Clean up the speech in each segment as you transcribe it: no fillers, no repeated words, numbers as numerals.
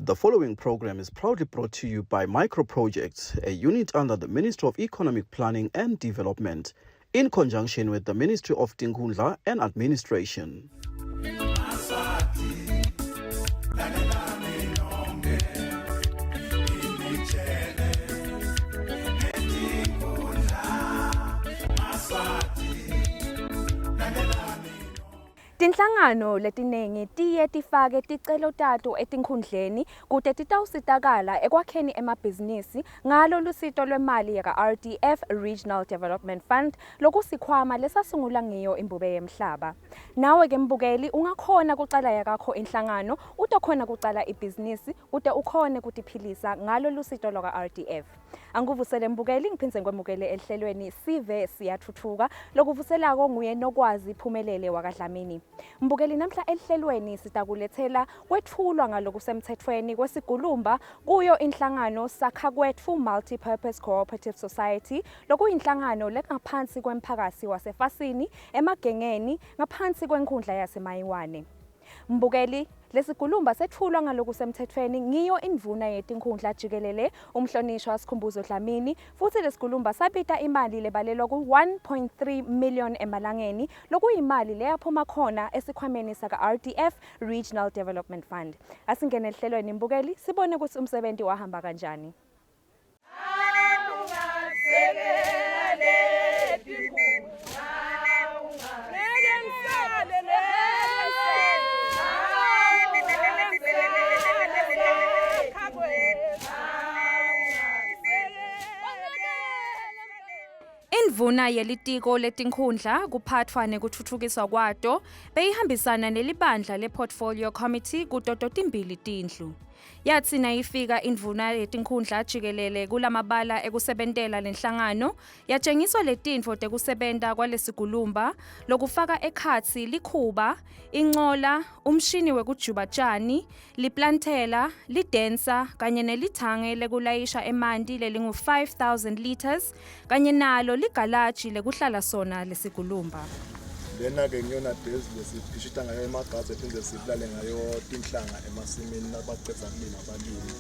The following program is proudly brought to you by Micro Projects, a unit under the Ministry of Economic Planning and Development, in conjunction with the Ministry of Tinkhundla and Administration. Tinhlangano letinengi tiye tifake ticelo tato etinkhundleni kute titawusitakala ekwakheni emabhizinisi ngalo lusito lwemali yaka-RDF Regional Development Fund lokusikhwama lesasungula ngiyo imbube yemhlaba. Nawe ke mbukeli ungakhona kucala yakakho inhlangano utokhona kucala ibhizinisi ute ukhone kutiphilisa ngalo lusito lwaka-RDF. Anguvusele mbukeli ngiphindze ngemukele ehlelweni sive siyathuthuka lokuvuselako nguye nokwazi iphumelele wakaDlamini. Mbukeli namhla ehlelweni sitakulethela kwethulwa ngalokusemthethweni kwesigulumba kuyo inhlangano Sakha Kwetfu Multi-Purpose Cooperative Society lokuyinhlangano lengaphansi kwemphakasi wasefasini emagengeni ngaphansi kwenkhundla yaseMayiwane. Mbukeli lesigulumba sethulwa ngalokusemthethweni ngiyo indvuna yetinkhundla jikelele umhlonishwa Sikhumbuzo Dlamini futhi lesigulumba sabita imali lebalelwa ku-1.3 million emalangeni lokuyimali leyaphuma khona esikhwameni saka-RDF Regional Development Fund. Asingene ehlelweni mbukeli sibone ukuthi umsebenzi wahamba kanjani. Indvuna yelitiko letinkhundla kuphathwa nekuthuthukiswa kwato beyihambisana nelibandla le-Portfolio Committee kutoto timbili tindlu. Yathi nayifika indvuna yetinkhundla jikelele kulamabala ekusebentela lenhlangano yatshengiswa letintfo tekusebenta kwalesigulumba lokufaka ekhatsi likhuba, incola, umshini wekujuba tjani, liplantela, lidensa kanye nelithange lekulayisha emanti lelingu-5,000 liters kanye nalo ligalaji lekuhlala sona lesigulumba. Lena ke ngiyona days lesipishita ngayo emagazi ephinde siplale ngayo tinhlanga emasimini labaceda kulima balimi.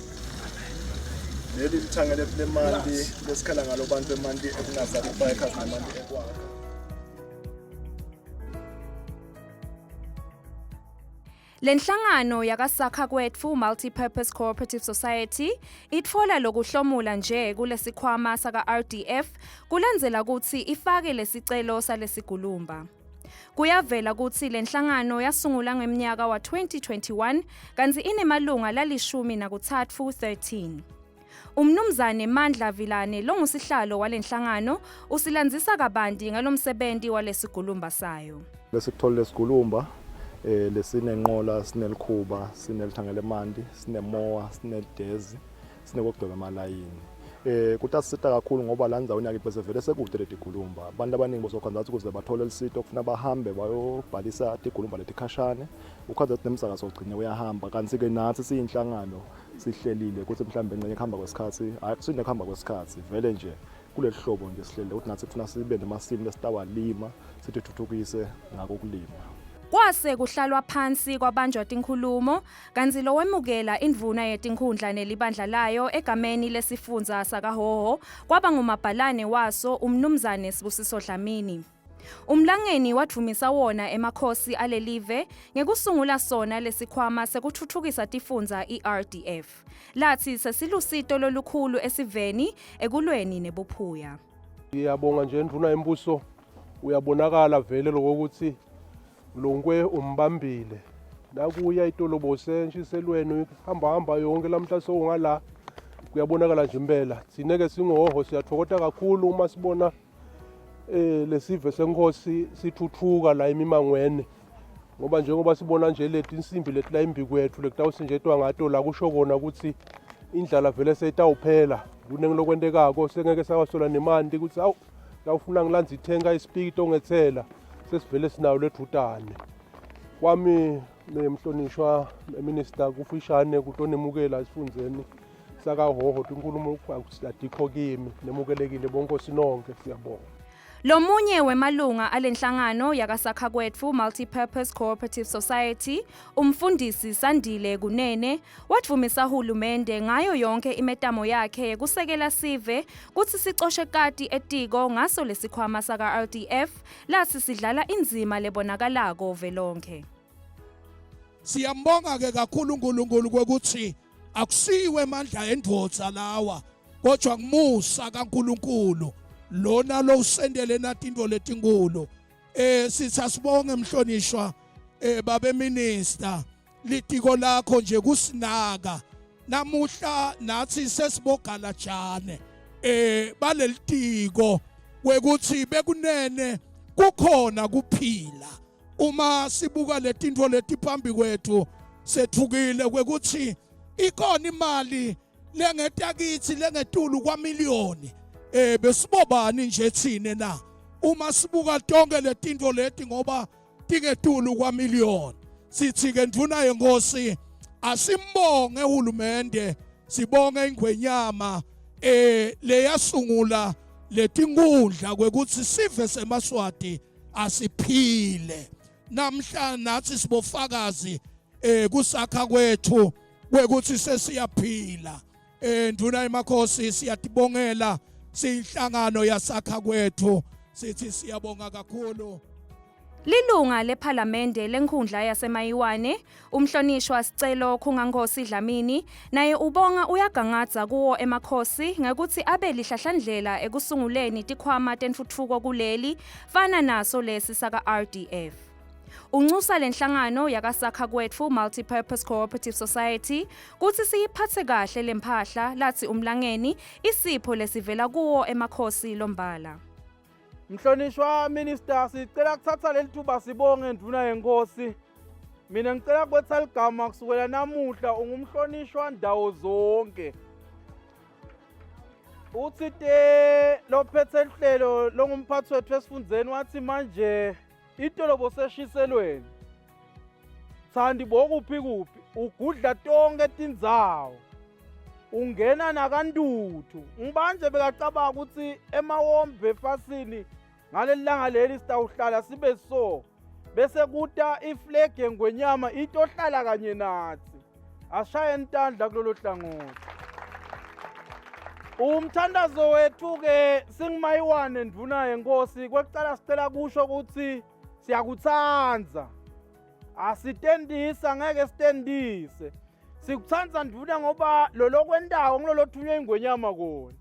Leli lithangele lemanti lesikhala ngalo bantu emanti ekungazathi bayekhazi nemanti ekwakha. Lenhlangano yakasakha kwetfu Multi-Purpose Cooperative Society itfola lokuhlomula nje kulesikhwama saka-RDF kulandzela kutsi ifake lesicelo salesigulumba. Kuyavela kutsi lenhlangano yasungula ngemnyaka wa 2021 kanzi inemalunga lalishumi nakutsatfu 13. Umnumzane Mandla Vilane longusihlalo walenhlangano usilandzisa kabanti ngalomsebenzi walesigulumba sayo. Lesikuthola lesigulumba lesinenqola, sinelikhuba, sinelithangele emanti, sinemowa, sinedezi, sinekugcoba emalayini. Kutasisita kakhulu ngoba la ndzawo yakithi bese vele sekude letigulumba. Abantu abaningi bosokhanza ukuze bathole lisito kufuna bahambe bayobhalisa tigulumba letikhashane. Ukhaza ukuthi nemsakazo ugcine uyahamba kanti ke nathi siyinhlangano sihlelile ukuthi mhlambe ngeke kuhamba kwesikhathi, sinekuhamba kwesikhathi vele nje kuleli hlobo nje sihlele ukuthi nathi sifuna sibe nemasimu lesitawalima sithuthukise ngako kulima. Kwase kuhlalwa phansi kwabanjwa tinkhulumo kanzi lo wemukela indvuna yetinkhundla nelibandla layo egameni lesifundza sakaHhohho kwaba ngumabhalane waso umnumzane Sibusiso Dlamini. Umlangeni wadvumisa wona emakhosi alelive ngekusungula sona lesikhwama sekuthuthukisa tifundza i-RDF. Lathi sesilusito lolukhulu esiveni ekulweni nebuphuya. Ngiyabonga nje indvuna yembuso uyabonakala vele lokuthi Longwe umbambile nakuya itolobose nshiselweni hamba yonke lamhla sowungala kuyabonakala nje impela sineke singoHhohho siyathokota kakhulu uma sibona lesive senkosi sithuthuka la emimangweni ngoba njengoba sibona nje leti insimbi leti la imbi kwethu lekutawusinjetwa ngato la kusho kona ukuthi indlala vele seyitawuphela kunengilokwendekako sengeke sawasola nemanti ukuthi awu ngawufuna ngilandza ithenga isipiki ongethela sesivele sinayo lethutane kwami nemhlonishwa minister kufishane kutonemukela isifundzeni sakaHhohho tinkulumo adikho kimi nemukelekile bonke sinonke siyabonga. Lomunye wemalunga alenhlangano yakasakhakwetfu Multipurpose Cooperative Society, umfundisi Sandile Kunene, watvumisa hulumende ngayo yonke imetamo yakhe yekusekela sive kutsi sicoshe kati etiko ngaso lesikhwama saka RDF lasi sidlala inzima lebonakalako velonke. Siyambonga ke kakhulu uNkulunkulu kwekuthi akusiwe amandla endvodza lawa kodwa ngumusa kaNkulunkulu lona lo usendele nathi into letinkulu sithi asibonge emhlonishwa babe minister litiko lakho nje kusinaka namuhla nathi sesibogala jane balelitiko kwekuthi bekunene kukhona kuphila uma sibuka letinto letiphambi kwethu sethukile kwekuthi ikhona imali lengetakithi lengetulu kwamiliyoni besibobani nje thine na uma sibuka tonke letinto leti ngoba tingetulu kwamiliyoni sithi ke nduna yenkosi asimbonge uhulumende sibonge ingwenyama leyasungula letinkundla kwekuthi sive semaswati asiphile namhla nathi sibofakazi kusakha kwethu kwekuthi sesiyaphila nduna emakhosi siyatibongela siyinhlangano yasakha kwethu sithi siyabonga kakhulu. Lilunga lephalamende lenkhundla yasemayiwane, umhlonishwa Sicelo Khungankosi Dlamini, naye ubonga uyagangadza kuwo emakhosi ngekuthi abe lihlahlandlela ekusunguleni tikhwama tentfutfuko kuleli fana naso lesi saka RDF. Uncusa lenhlangano yakasakha kwetfu Multipurpose Cooperative Society kutsi siyiphathe kahle lemphahla lathi umlangeni isipho lesivela kuwo emakhosi lombala. Mhlonishwa minister sicela kuthatha leli thuba sibonge nduna yenkosi. Mina ngicela kwetha ligama kusukela namuhla ungumhlonishwa ndawo zonke. Uthi lophethe inhlelo longumphathi wethu esifundzeni wathi manje itolobo seshiselweni. Thandi bokuphi kuphi ugudla tonke tindzawo. Ungena nakantuthu ngibanje bekacabanga ukuthi emawombe fasini ngalelanga leli sitawuhlala sibe so bese kuta iflag engwenyama itohlala kanye nathi ashaye intandla kulolu hlangothi. Umthandazo wethu ke singimayiwane nduna yenkosi kwekucala sicela kusho ukuthi siyakutsandza asitendisa ngeke sitendise sikutsandza nduna ngoba lolokwendawo ngilolothunywe ingwenyama kona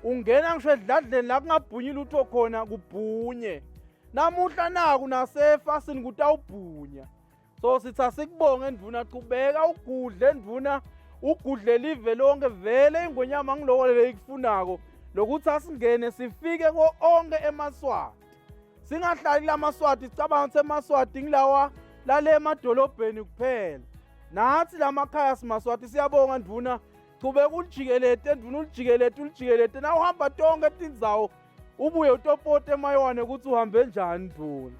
ungena ngisho edladleni la kungabhunyi lutho khona kubhunye namuhla naku nasefasini kutawubhunya so sithi asikubonge nduna qhubeka ugudle nduna ugudle live lonke vele ingwenyama ngiloko lekufunako lokuthi asingene sifike ko onke emaswati singahlali lamaswati sicabanga ukuthi emaswati ngilawa lale emadolobheni kuphela nathi lamakhaya simaswati siyabonga nduna qhubeka ulijikelete nduna ulijikelete na uhamba tonke tindzawo ubuye utopote emayiwane ukuthi uhambe njani nduna.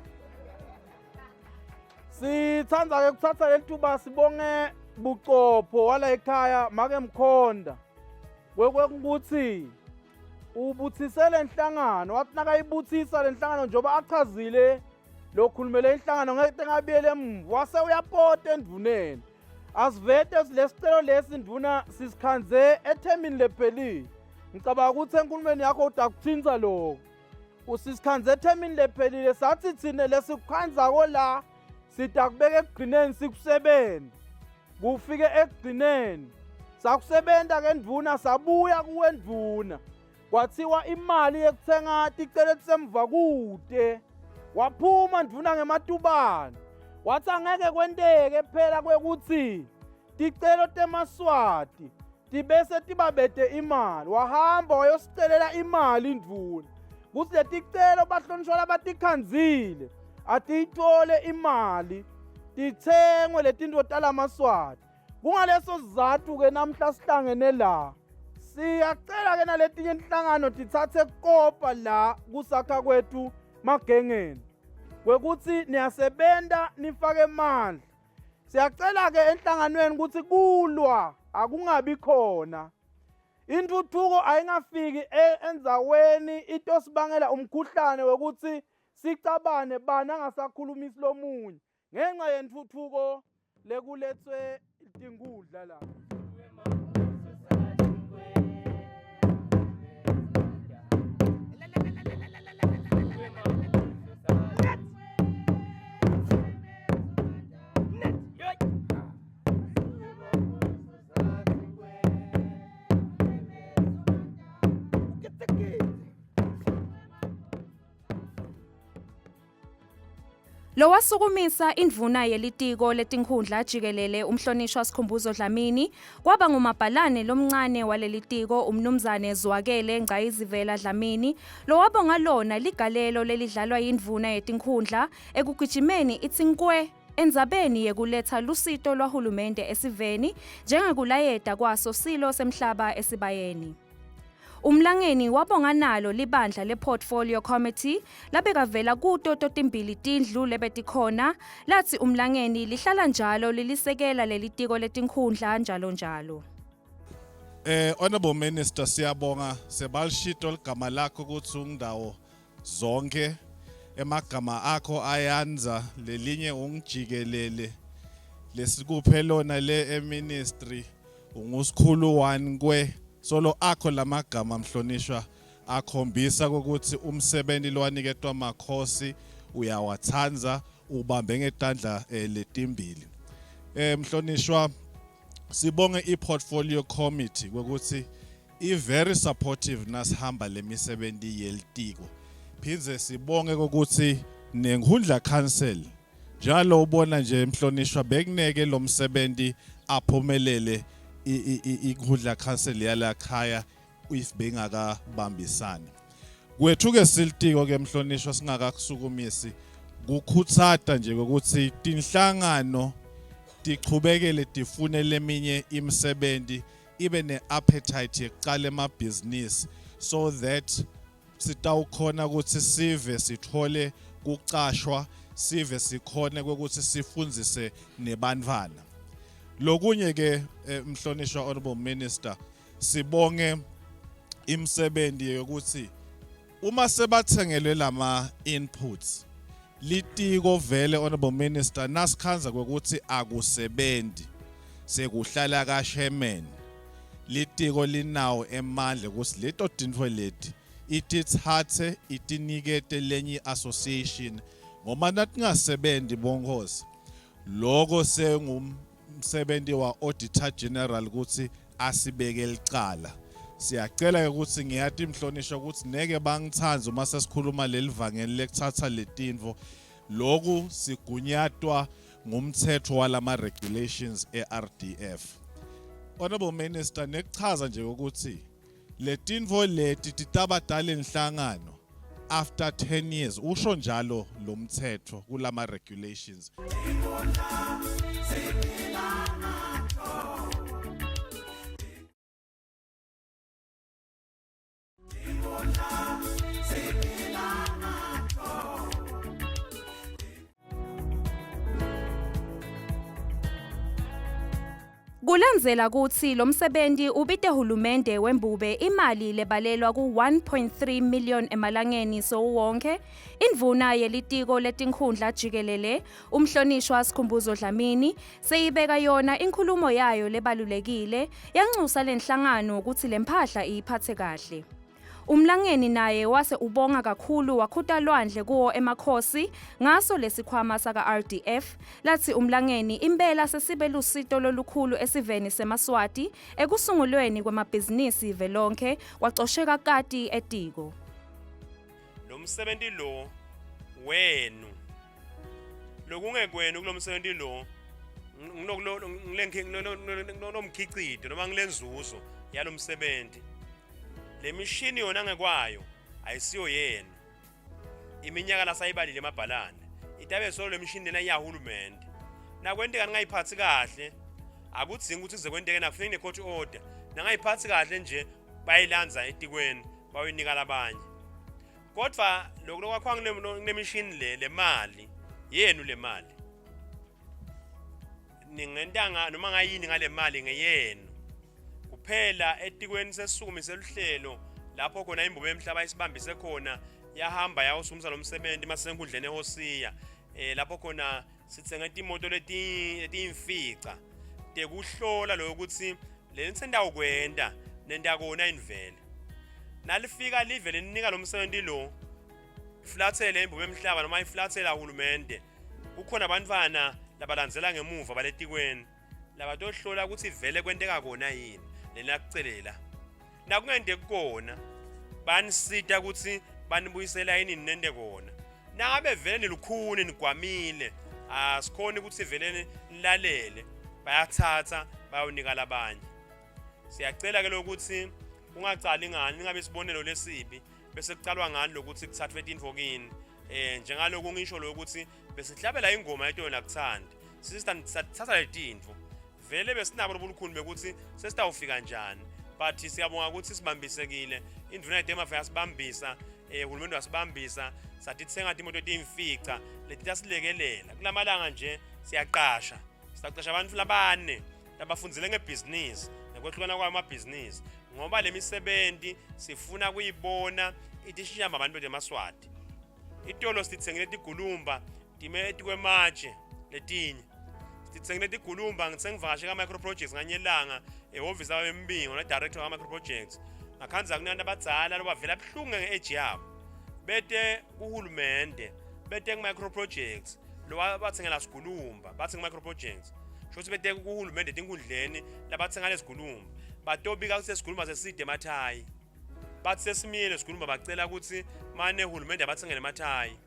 Sithanda ke kuthatha leli thuba sibonge bucopho wala ekhaya make Mkhonda kwekuthi ubuthisele inhlangano wathi nakayibuthisa lenhlangano njoba achazile lokhulumele inhlangano ngeke engabiyele emva wase uyapota endvuneni asivete lesicelo lesi nduna sisikhanze ethemini lephelile ngicabanga ukuthi enkulumeni yakho utakuthinza lokho usisikhanze ethemini lephelile sathi thine lesikukhanzako la sitakubeka ekugcineni sikusebenta kufike ekugcineni sakusebenta ke ndvuna sabuya kuwe ndvuna kwathiwa imali yekuthenga ticelo tisemva kude waphuma ndvuna ngematubane wathi angeke kwenteke phela kwekuthi ticelo temaswati tibese tibabete imali wahamba wayosicelela imali ndvuna kutsi leticelo bahlonishwa labatikhanzile atiyithole imali tithengwe letinto talamaswati kungaleso sizathu ke namhla sihlangene la siyacela ke naletinye inhlangano tithathe kopa la kusakha kwethu magengeni kwekuthi niyasebenta nifake amandla siyacela ke enhlanganweni ukuthi kulwa akungabi khona intuthuko ayingafiki endzaweni into sibangela umkhuhlane wekuthi sicabane bani angasakhuluma isilomunye ngenxa yentuthuko lekulethwe tinkundla la. Lo wasukumisa indvuna yelitiko letinkhundla jikelele umhlonishwa Sikhumbuzo Dlamini kwaba ngumabhalane lomncane walelitiko umnumzane Zwakele Ngcayizivela Dlamini lo wabonga lona ligalelo lelidlalwa yindvuna yetinkhundla ekugijimeni itsinkwe endzabeni yekuletha lusito lwahulumende esiveni njengekulayeta kwaso silo semhlaba esibayeni. Umlangeni wabonga nalo libandla le-Portfolio Committee labekavela kuto totimbili tindlu lebetikhona lathi umlangeni lihlala njalo lilisekela lelitiko letinkhundla njalo njalo. Honorable Minister, siyabonga sebalishito ligama lakho ukuthi undawo zonke emagama akho ayanza lelinye ungijikelele lesikuphe lona le ministry ungusikhulu 1 kwe solo akho lamagama mhlonishwa akhombisa ukuthi umsebenzi lowaniketwa makhosi uyawathanza ubambe ngetandla letimbili. Mhlonishwa sibonge i-Portfolio Committee ukuthi i-very supportive nasihamba lemisebenzi yelitiko. Phindze sibonge ukuthi nenkhundla council njalo ubona nje mhlonishwa bekuneke lo msebenzi aphumelele ikhundla council yalakhaya if bengakabambisani. Kwethu ke silitiko ke mhlonishwa singakakusukumisi kukhutsata nje ukuthi tinhlangano tichubekele tifune leminye imisebenzi ibe neappetite yeqala emabhizinisi so that sitawukhona ukuthi sive sithole kucashwa sive sikhone ukuthi sifundzise nebantwana. Lokunye ke mhlonishwa Honorable Minister sibonge imisebenzi yokuthi uma sebathengelwe lama inputs litiko vele Honorable Minister nasikhanza ukuthi akusebenzi sekuhlala kaSherman litiko linawo emandla ukuthi leto tintfo leti itithathe itinikete lenye association ngoba nathi ngasebenzi bongozi lokho sengumsebenzi wa Auditor General ukuthi asibeke licala. Siyacela ukuthi ngiyathi mhlonishwa ukuthi neke bangithanze uma sesikhuluma lelivangeli lekuthatha letinvo lokhu sigunyatwa ngumthetho walama regulations eRDF. Honorable Minister nekuchaza nje ukuthi letinvo leti titabadala inhlangano after 10 years usho njalo lo mthetho kulama regulations. Kulandzela kutsi lo msebenzi ubite hulumende wembube imali lebalelwa ku 1.3 million emalangeni sowonke indvuna yelitiko letinkhundla jikelele umhlonishwa Sikhumbuzo Dlamini seyibeka yona inkhulumo yayo lebalulekile yanxusa lenhlangano ukuthi lemphahla iphathe kahle. Umlangeni naye wase ubonga kakhulu wakhuta lwandle kuwo emakhosi ngaso lesikhwama saka RDF lathi umlangeni impela sesibe lusito lolukhulu esiveni seMaswati ekusungulweni kwamabhizinisi velonke wacosheka kati etiko. Lo msebenzi lo wenu lokungekwenu kulomsebenzi lo ngilenkhicito noma ngilenzuzo yalo msebenzi. Le mishini yona ngekwayo ayisiyo yena iminyaka lasayibalile emabhalane itabe solo le mishini lena yahulumende nakwenteka ngayiphathi kahle akudzingi ukuthi size kwenteke nakufanele ne court order nangayiphathi kahle nje bayilandza etikweni bayinika labanye kodwa lokho kwakho ngemishini le mali yenu le mali ningentanga noma ngayini ngale mali ngeyenu kuphela etikweni sesisukumi seluhlelo lapho khona imbube emhlaba isibambise khona yahamba yawusumisa lo msebenzi masenkundleni eHosiya lapho khona sithenga imoto letiyimfica tekuhlola lo ukuthi le ntsenda ukwenda nenda kona invele nalifika live lenika lo msebenzi lo iflathele imbube emhlaba noma iflathela uhulumende kukhona abantwana labalandzela ngemuva baletikweni labatohlola ukuthi vele kwenteka kona yini lena kucelela nakungende kukona banisita ukuthi banibuyisela yini nende kona nangabe vele nilukhuni nigwamile asikhona ukuthi vele nilalele bayathatha bayonika labanye siyacela ke lokuthi ungacali ngani ningabe sibonelo lesibi bese kucalwa ngani lokuthi kuthathwe intfo kini njengaloku ngisho lokuthi besihlabela ingoma yeto nakuthanda sisithatha letintfo vele besinabo lobukhuni bekuthi sesitawufika njani but siyabonga ukuthi sibambisekile induna yedemafaya sibambisa uhulumende wasibambisa sathi tsenga imoto etimfica letitasilekelela kulamalanga nje siyaqasha sitaqasha abantu labane labafundzile ngebusiness nekwehlukana kwamabhizinisi ngoba lemisebenzi sifuna kuyibona itishiyamba abantu bemaswati itolo sititsengele tigulumba time tikwematshe letinye sititsengele tigulumba ngitsengivakashe ka micro projects nganyelanga ehhovisi yawo embingo na director wa micro projects ngakhanza kunanda abadzala lobavela buhlungu ngeage yabo bete kuhulumende bete ku micro projects lo batsengela sigulumba bathenga micro projects shothi bete kuhulumende tinkundleni labatsenga lesigulumba batobika ukuthi sigulumba seside emathayi bathi sesimile sigulumba bacela ukuthi mane uhulumende abathengele emathayi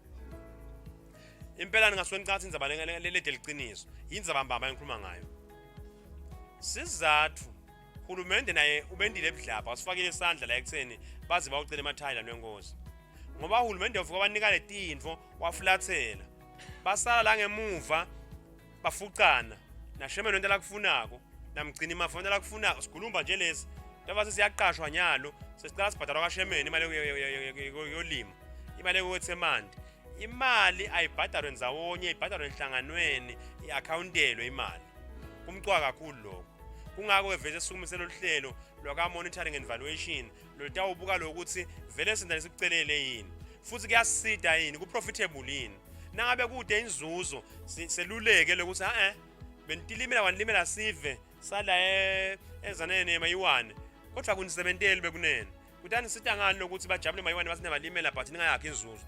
impela ningasweni cathi indzaba lelede liqiniso yindzaba mbamba engikhuluma ngayo sizathu uhulumende naye ubendile ebudlapha wasifakile isandla la ekutheni baze bawucela emathayi la nenkosi ngoba uhulumende uvuka banika letintfo wafulathela basala la ngemuva bafucana nashemeno into lakufunako namgcina imafo into lakufunako sigulumba nje lesi tabase siyaqashwa nyalo sesicela sibhadala kaShemeni imali yolimo imali yokuthemandi imali ayibhadalwe ndzawonye ibhadalwe enhlanganweni iaccountelo imali kumcwa kakhulu lokho kungako vele sisukumisela uhlelo lwaka monitoring and evaluation lotawubuka lokuthi vele sindane sikucelele yini futhi kuyasida yini ku profitable yini nangabe kude inzuzo seluleke lokuthi bentilimela wanilimela sive sala ezanene emayiwane kodwa kunisebenteli bekunene kutani sita ngani lokuthi bajabule emayiwane basine balimela but ningayakho inzuzo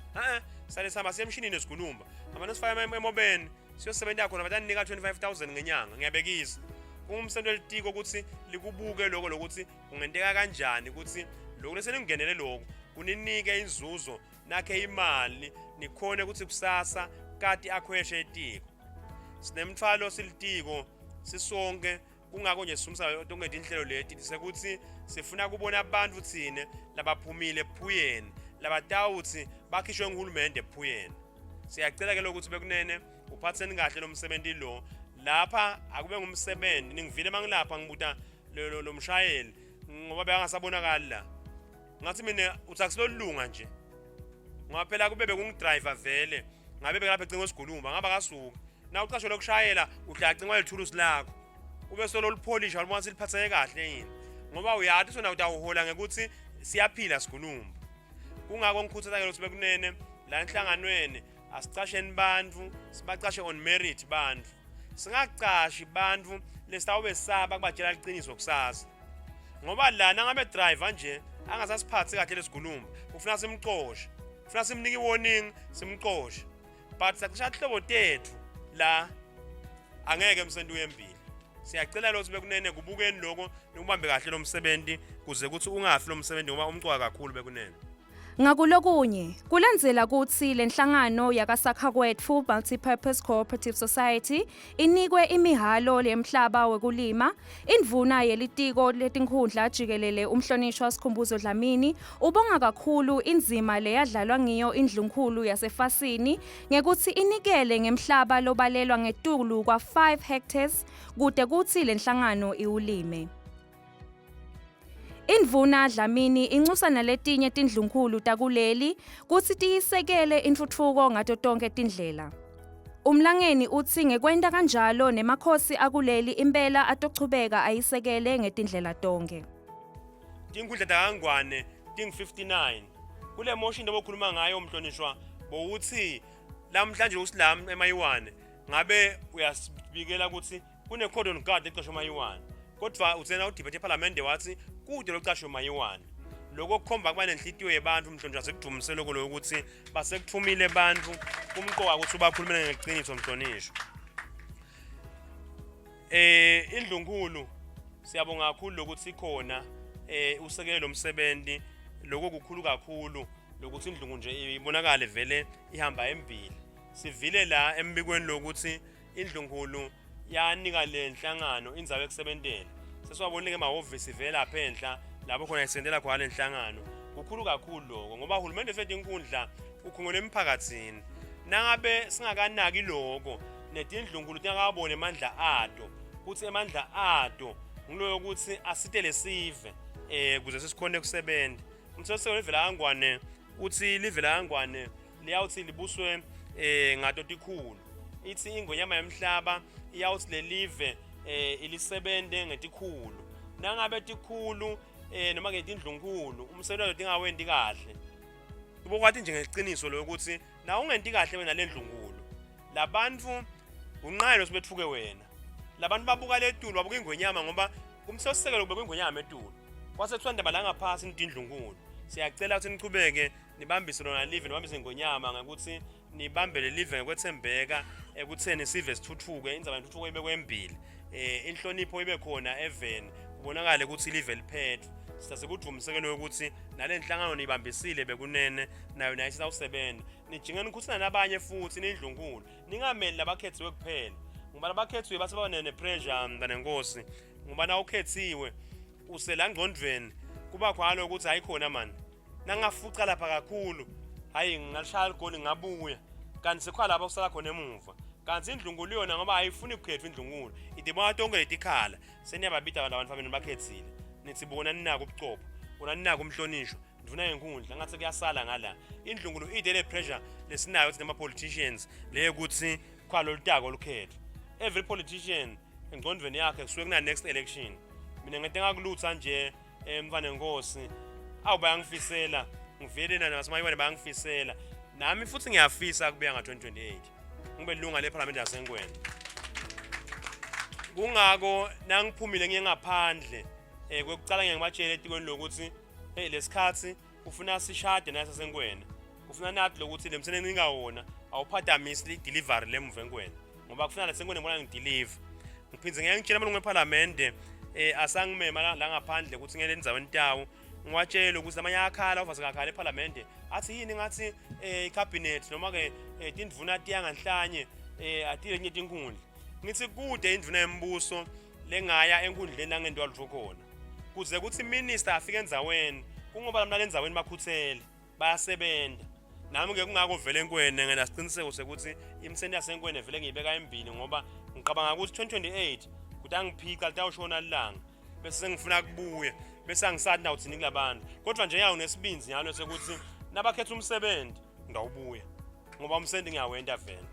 sale sihamba siye emshinini esikhulumba abantu sifaya emobeni siyosebenza khona batani nika 25000 ngenyanga ngiyabekisa kumsento litiko ukuthi likubuke lokho lokuthi kungenteka kanjani ukuthi lokho leseningenele lokho kuninike inzuzo nakhe imali nikhone ukuthi kusasa kati akhweshe etiko sinemthwalo silitiko sisonke kungako nje sisumisa tonke inhlelo leti sekuthi sifuna kubona abantu thine labaphumile ephuyeni labatawuthi bakhishwe nguhulumende ephuyeni siyacela ke lokuthi bekunene uphatheni kahle lo msebenzi lo lapha akube ngumsebenzi ningivile mangilapha ngibuta lo mshayeli ngoba beyangasabonakala la ngathi mina uthakusilolunga nje ngoba phela kube bekungidriver vele ngabe bekalapha ecingo sigulumba ngaba kasuka na uqasho lokushayela uhlacinga lethulusi lakho ube solo lipolish alibona siliphatheke kahle yini ngoba uyathi sona utawuhola ngekuthi siyaphila sigulumba kungako ngikhuthaza ke ukuthi bekunene la enhlanganweni asicasheni bantfu sibacashe on merit bantfu singacashi bantfu lesitawube saba kubatshela liqiniso kusasa ngoba lana ngabe driver nje angasasiphathi kahle lesigulumba ufuna simxoshe ufuna simnike warning simxoshe but sacisha hlobo tethu la angeke emsendo uyembili siyacela lo sibe kunene kubukeni lokho nikubambe kahle lo msebenzi kuze ukuthi ungafi lo msebenzi ngoba umcwa kakhulu bekunene Ngakulokunye kulandzela kutsi lenhlangano yakasakhakwetfu Multipurpose Cooperative Society inikwe imihalo lemhlaba wekulima indvuna yelitiko letinkhundla jikelele umhlonishwa Sikhumbuzo Dlamini ubonga kakhulu indzima leyadlalwa ngiyo indlunkulu yasefasini ngekuthi inikele ngemhlaba lobalelwa ngetulu kwa 5 hectares kude kutsi lenhlangano iwulime. Indvuna Dlamini incusa naletinye tindlunkulu takuleli kutsi tiyisekele intfutfuko ngato tonke tindlela. Umlangeni uthi ngekwenta kanjalo nemakhosi akuleli impela atochubeka ayisekele ngetindlela tonke. Tinkhundla takangwane ting 59 kule motion abokhuluma ngayo umhlonishwa bowuthi lamhlanje uSlam emayiwane ngabe uyasibikela ukuthi kune cordon guard eqashwe emayiwane kodwa utsena udebate eParliament wathi kude loqashwe emayiwane lokho kukhomba kuba nenhlitiyo yebantu umhlonishwa sekudumisela lokho ukuthi basekuthumile abantu kumqoka ukuthi ubakhulumele ngeqiniso umhlonishwa. Indlunkulu siyabonga kakhulu lokuthi khona usekele lomsebenzi lokho kukhulu kakhulu lokuthi indlungu nje ibonakale vele ihamba embili. Sivile la embikweni lokuthi indlunkulu yanika lenhlangano indzawo ekusebentela. Sesiwabonile emahhovisi vele lapha enhla lapho khona isendela khona lenhlangano. Kukhulu kakhulu lokho ngoba uhulumende usethe inkundla ukhungole emphakathini. Nangabe singakanaki lokho netindlunkulu tiyakabona emandla ato kuthi emandla ato ngilo ukuthi asite lesive kuze sisikhone ukusebenza. Umthetho wevela kangwane uthi livela kangwane liyawuthi libuswe ngato tikhulu. Ithi ingonyama yemhlaba iyawuthi lelive ilisebende ngetikhulu. Nangabe tikhulu noma ngetindlunkulu umsebenzi odingawendi kahle. Kubokwathi nje ngeqiniso lokuthi na ungenti kahle wena lendlunkulu. Labantu unqayelo sebethuke wena. Labantu babuka letulo babuka ingonyama ngoba umsebenzi ubekwe ingonyama etulo. Kwasethwanda balanga phasi intindlunkulu. Siyacela ukuthi nichubeke nibambise lona live nibambise ingonyama ngakuthi nibambele live ngokwethembeka ekutheni sive sithuthuke indzaba yentuthuko ibekwe embili. Inhlonipho ibe khona even kubonakala ukuthi live liphethwe. Sasekudumisekelo ukuthi nalenhlangano nibambisile bekunene nayo nayo isawusebenza. Nijinge nikhuthana nabanye futhi nindlunkulu. Ningameli labakhethiwe kuphela. Ngoba labakhethiwe bathi baba pressure mntanenkosi. Ngoba na ukhethiwe uselangqondweni kuba kwalo ukuthi ayikhona manje nangafuca lapha kakhulu hayi ngalishaya igoli ngabuya kanti sekho lapha usala khona emuva kanti indlunkulu yona ngoba ayifuni ukukhethwa indlunkulu idibona tonke letikhala seniyababita abantu family bakhethile nithi bona ninako ubucopho bona ninako umhlonishwa ndifuna inkundla ngathi kuyasala ngala indlunkulu idele pressure lesinayo ukuthi nema politicians le ukuthi kwalo litako lukhethwa every politician engqondweni yakhe kusuke kuna next election mina ngidenga kulutha nje mfanenkosi awubayangifisela ngivele nasemayiwane bayangifisela nami futhi ngiyafisa kubuya nga2028 ngibe lunga leParliament yaseNgwenya kungako nangiphumile ngiyengaphandle kwekucala ngiyamatshela etikweni lokuthi hey lesikhathi ufuna sishade naseSengwenya ufuna nathi lokuthi lemsebenzi ngingawona awuphatamisi delivery lemuva eNgwenya ngoba kufuna laseNgwenya ngibona ngideliver ngiphinze ngiyangitshela amalungu eParliament asangimema la ngaphandle ukuthi ngene endzaweni tawo ngiwatshela ukuthi amanye akhala ufase kakhala eParliament athi yini ngathi icabinet noma ke tindvuna tiyanganhlanye atile nye tinkundla ngithi kude indvuna yembuso lengaya enkundleni langento walutho khona kuze kuthi minister afike endzaweni kungoba lamna lendzaweni bakhuthele bayasebenza nami ke kungako vele eNkwene ngena siqiniseko sekuthi imsebenzi yaseNkwene vele ngiyibeka embili ngoba ngicabanga ukuthi 2028 angiphica litawushona lilanga bese sengifuna kubuya bese angisathi na uthini kulabantu kodwa nje yawo nesibinzi nyalo sekuthi nabakhetha umsebenzi ngawubuya ngoba umsebenzi ngiyawenda vele.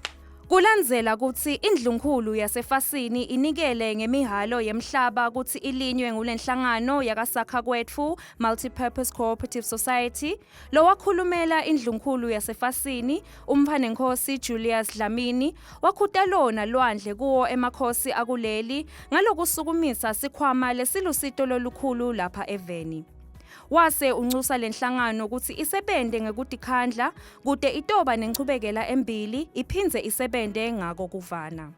Kulandzela ukuthi indlunkulu yasefasini inikele ngemihalo yemhlaba ukuthi ilinywe ngulenhlangano yakasakha kwetfu Multipurpose Cooperative Society lo wakhulumela indlunkulu yasefasini umphanenkosi Julius Dlamini wakhutalona lwandle kuwo emakhosi akuleli ngalokusukumisa sikhwama lesilusito lolukhulu lapha eveni. Wase uncusa lenhlangano ukuthi isebende ngekudikhandla kude itoba nenchubekela embili iphindze isebende ngako kuvana.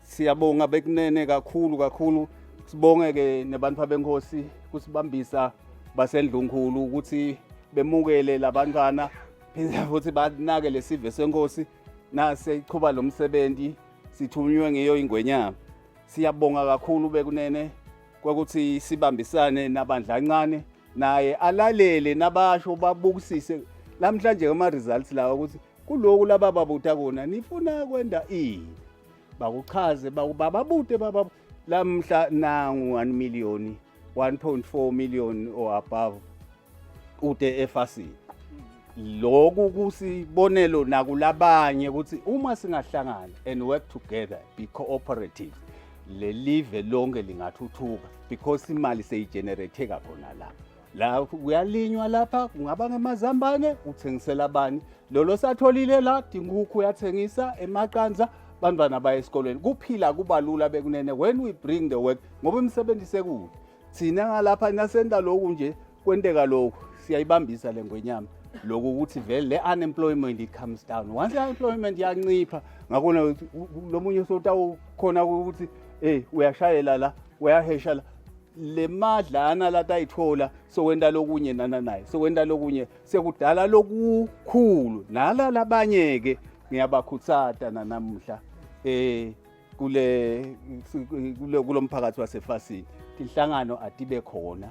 Siyabonga bekunene kakhulu sibonge ke nebantu benkosi kusibambisa basendlunkulu ukuthi bemukele labantwana phindze futhi banake lesive senkosi nase iqhuba lomsebenzi sithunywe ngeyo ingwenyama. Siyabonga kakhulu bekunene ukuthi sibambisane nabandla kancane naye alalele nabasho babukisise namhlanje ama results lawa ukuthi kuloku laba babuta kona nifuna kwenda bakuchaze bababute baba lamhla nangu 1 million 1.4 million or above ude efasini lokhu kusibonelo nakulabanye ukuthi uma singahlangana and work together, be cooperative, le live lonke lingathuthuka because imali seyigenerateka khona la. La uyalinywa lapha kungaba ngemazambane uthengisela abani. Lolo satholile la Tinkuku uyathengisa emaqanza bantwana baya esikolweni. Kuphila kubalula bekunene when we bring the work ngoba imisebenzi sekude. Thina ngalapha nasenda lokhu nje kwenteka lokhu siyayibambisa lengwenyama. Lokho ukuthi vele le unemployment it comes down. Once unemployment yancipha ngakona lo munye sotawu khona ukuthi uyashayela la uyahesha la le madlana latayithola sokwenda lokunye naye sokwenda lokunye sekudala lokukhulu nala labanye ke ngiyabakhutsata namuhla kulomphakathi wasefasini inhlangano atibe khona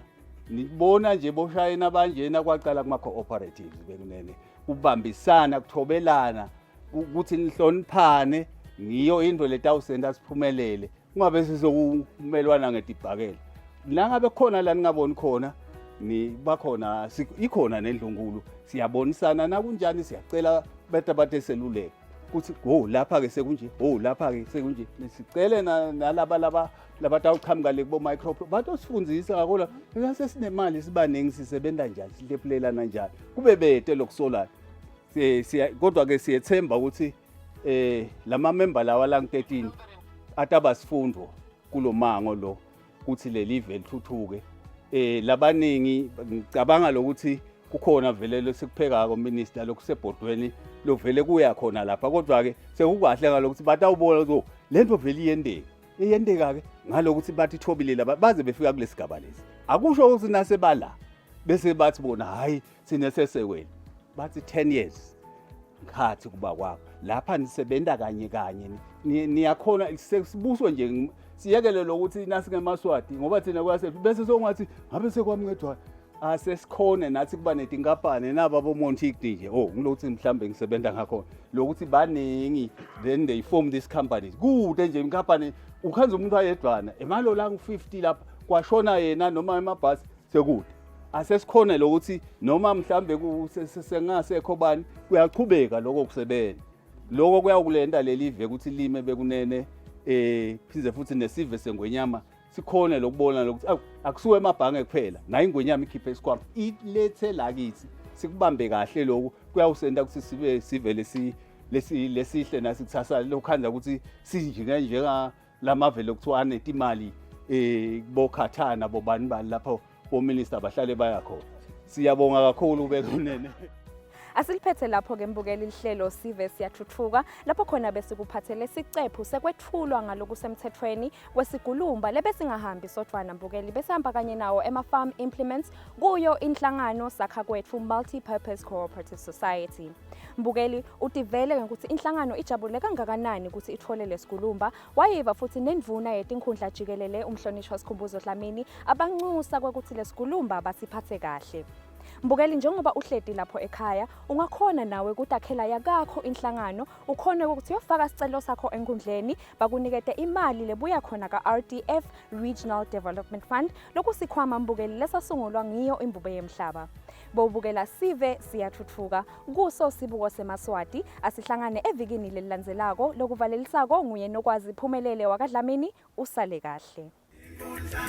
nibona nje boshayena abanjena kwaqala kuma cooperatives bekunene kubambisana kuthobelana ukuthi nihloniphane ngiyo into letawusenda siphumelele kungabe sizokumelwana ngetibhakela la ngabe khona la ningaboni khona ni bakhona ikhona nendlunkulu siyabonisana na kunjani siyacela bathe seluleke ukuthi lapha ke sekunje lapha ke sekunje sicele nalaba labatawuqhamuka le kubo micro batosifundisa ngakho ngase sinemali sibaningi sisebenza njani silepulelana njani kube bete lokusolana kodwa ke siyethemba ukuthi lama member lawa la 13 atabasifundo kulomango lo ukuthi le live lithuthuke labaningi ngicabanga lokuthi kukhona vele lesikuphekako minister lokusebhodweni lovele kuya khona lapha kodwa ke sekukahle ngalokuthi batawubona ukuthi lento vele iyendeka ke ngalokuthi bathi thobile laba baze befika kulesigaba lesi akusho ukuthi nasebala bese bathi bona hayi sine sesekwena bathi 10 years ngikhathi kuba kwakho lapha nisebenza kanye niyakhona sesibuswe nje siyekele lokuthi nasingemaswati ngoba thina kwase bese songathi ngabe sekwamncedwa asesikhone nathi kuba netinkampani naba boMontic nje ngilokuthi mhlambe ngisebenza ngakho lokuthi baningi then they form this companies kude nje inkampani ukhanza umuntu ayedwana emalo la ngu50 lapha kwashona yena noma emabhasi sekude asesikhone lokuthi noma mhlambe sengasekho bani kuyaqhubeka lokho kusebenza lokho kuyakulenda lelive ukuthi lime bekunene phize futhi nesive sengwenyama sikhone lokubona lokuthi akusuwe emabhange kuphela nayo ingwenyama ikhiphe isikwama ilethe lakithi sikubambe kahle lokho kuyawusenda ukuthi sive lesihle nasikuthasa lokhanda ukuthi sinjike njenga lamavele kuthiwa anetimali bokhathana bobani lapho ominister bahlale bayakhona siyabonga kakhulu bekunene Asiliphethe lapho ke mbukeli lihlelo sive siyathuthuka lapho khona bese kuphathele sicephu sekwethulwa ngalokusemthethweni kwesigulumba lebesingahambi sodwana mbukeli besihamba kanye nawo ema-farm implements kuyo inhlangano sakha kwethu multi-purpose cooperative society. Mbukeli utivele ukuthi inhlangano ijabule kangakanani ukuthi ithole lesigulumba wayiva futhi nendvuna yetinkhundla jikelele umhlonishwa Sikhumbuzo Dlamini abanxusa ukuthi lesigulumba basiphathe kahle. Mbukeli njengoba uhledi lapho ekhaya ungakhona nawe ukutakhela yakakho inhlangano ukhona ukuthi uyofaka isicelo sakho enkundleni bakunikete imali lebuya khona ka-RDF Regional Development Fund lokusikhwama mbukeli lesasungulwa ngiyo imbube yemhlaba. Bobukela sive siyathuthuka kuso sibuko seMaswati asihlangane evikini lelilandzelako lokuvalelisako nguye nokwazi Phumelele wakaDlamini usale kahle.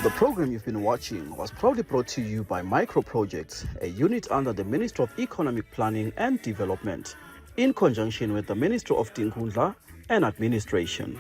The program you've been watching was proudly brought to you by Micro Projects, a unit under the Ministry of Economic Planning and Development, in conjunction with the Ministry of Tinkhundla and Administration.